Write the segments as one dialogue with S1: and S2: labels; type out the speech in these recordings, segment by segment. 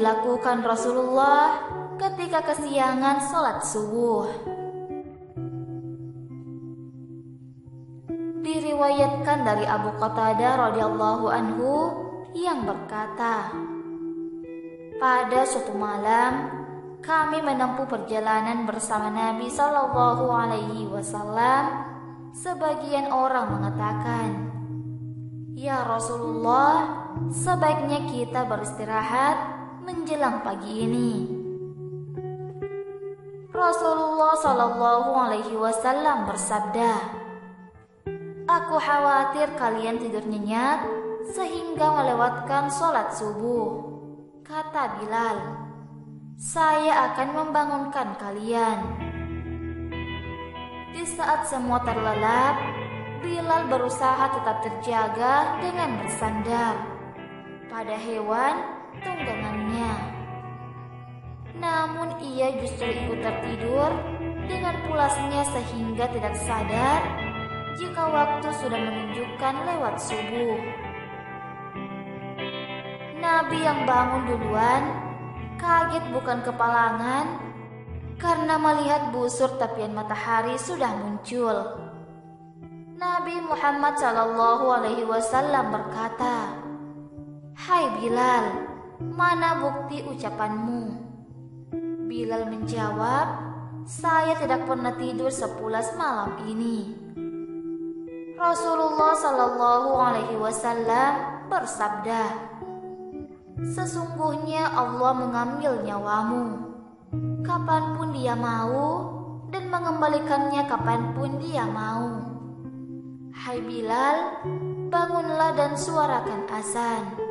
S1: dilakukan Rasulullah ketika kesiangan sholat subuh. Diriwayatkan dari Abu Qatadah radhiyallahu anhu yang berkata, pada suatu malam kami menempuh perjalanan bersama Nabi Shallallahu Alaihi Wasallam. Sebagian orang mengatakan, ya Rasulullah, sebaiknya kita beristirahat menjelang pagi ini. Rasulullah Shallallahu Alaihi Wasallam bersabda, aku khawatir kalian tidur nyenyak sehingga melewatkan sholat subuh. Kata Bilal, saya akan membangunkan kalian. Di saat semua terlelap, Bilal berusaha tetap terjaga dengan bersandar pada hewan tunggangannya. Namun ia justru ikut tertidur dengan pulasnya sehingga tidak sadar jika waktu sudah menunjukkan lewat subuh. Nabi yang bangun duluan kaget bukan kepalangan karena melihat busur tepian matahari sudah muncul. Nabi Muhammad Shallallahu Alaihi Wasallam berkata, hai Bilal, mana bukti ucapanmu? Bilal menjawab, saya tidak pernah tidur sepulas malam ini. Rasulullah Shallallahu Alaihi Wasallam bersabda, sesungguhnya Allah mengambil nyawamu kapanpun Dia mau dan mengembalikannya kapanpun Dia mau. Hai Bilal, bangunlah dan suarakan azan.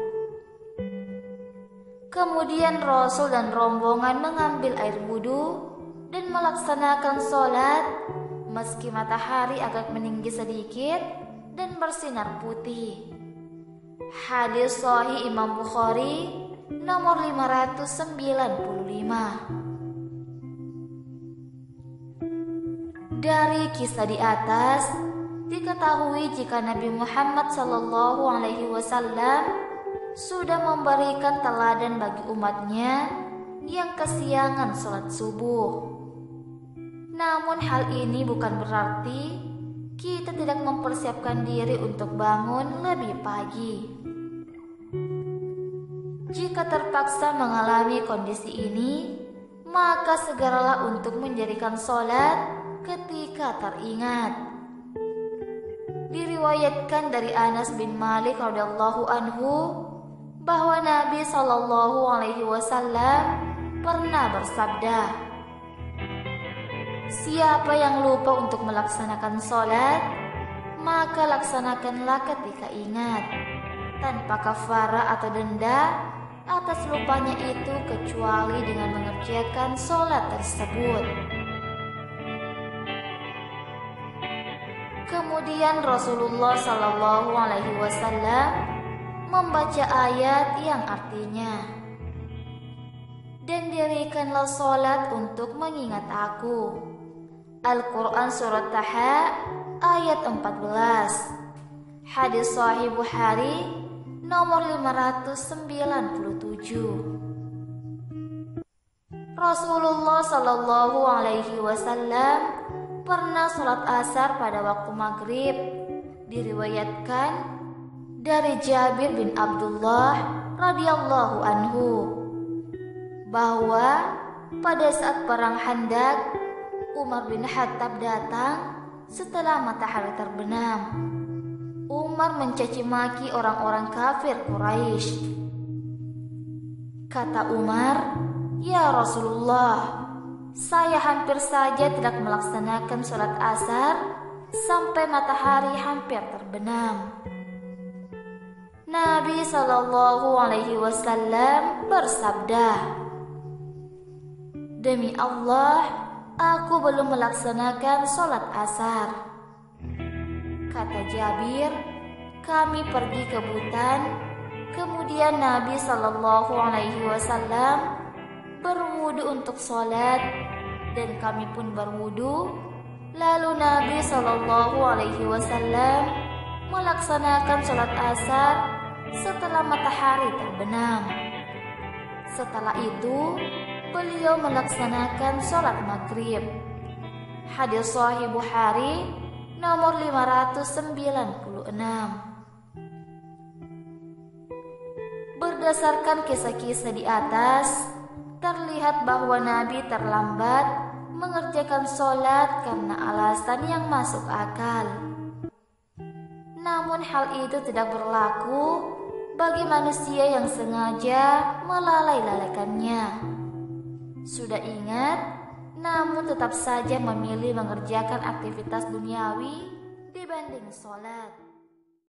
S1: Kemudian Rasul dan rombongan mengambil air wudu dan melaksanakan sholat meski matahari agak meninggi sedikit dan bersinar putih. Hadis Sahih Imam Bukhari nomor 595. Dari kisah di atas diketahui jika Nabi Muhammad Sallallahu Alaihi Wasallam sudah memberikan teladan bagi umatnya yang kesiangan sholat subuh. Namun hal ini bukan berarti kita tidak mempersiapkan diri untuk bangun lebih pagi. Jika terpaksa mengalami kondisi ini, maka segeralah untuk mendirikan sholat ketika teringat. Diriwayatkan dari Anas bin Malik radhiyallahu anhu bahwa Nabi Shallallahu Alaihi Wasallam pernah bersabda, siapa yang lupa untuk melaksanakan sholat, maka laksanakanlah ketika ingat, tanpa kafara atau denda atas lupanya itu kecuali dengan mengerjakan sholat tersebut. Kemudian Rasulullah Shallallahu Alaihi Wasallam membaca ayat yang artinya, dan dirikanlah sholat untuk mengingat aku. Al-Quran Surat Taha ayat 14. Hadis Sahih Bukhari nomor 597. Rasulullah Shallallahu Alaihi Wasallam pernah sholat asar pada waktu maghrib. Diriwayatkan dari Jabir bin Abdullah radhiyallahu anhu bahwa pada saat perang Khandaq, Umar bin Khattab datang setelah matahari terbenam. Umar mencaci maki orang-orang kafir Quraisy. Kata Umar, ya Rasulullah, saya hampir saja tidak melaksanakan sholat asar sampai matahari hampir terbenam. Nabi Shallallahu Alaihi Wasallam bersabda, demi Allah, aku belum melaksanakan sholat asar. Kata Jabir, kami pergi ke Butan, kemudian Nabi Shallallahu Alaihi Wasallam berwudu untuk sholat, dan kami pun berwudu. Lalu Nabi Shallallahu Alaihi Wasallam melaksanakan sholat asar setelah matahari terbenam. Setelah itu, beliau melaksanakan sholat maghrib. Hadis Sahih Bukhari nomor 596. Berdasarkan kisah-kisah di atas, terlihat bahwa Nabi terlambat mengerjakan sholat karena alasan yang masuk akal. Namun hal itu tidak berlaku bagi manusia yang sengaja melalaikannya. Sudah ingat, namun tetap saja memilih mengerjakan aktivitas duniawi dibanding sholat.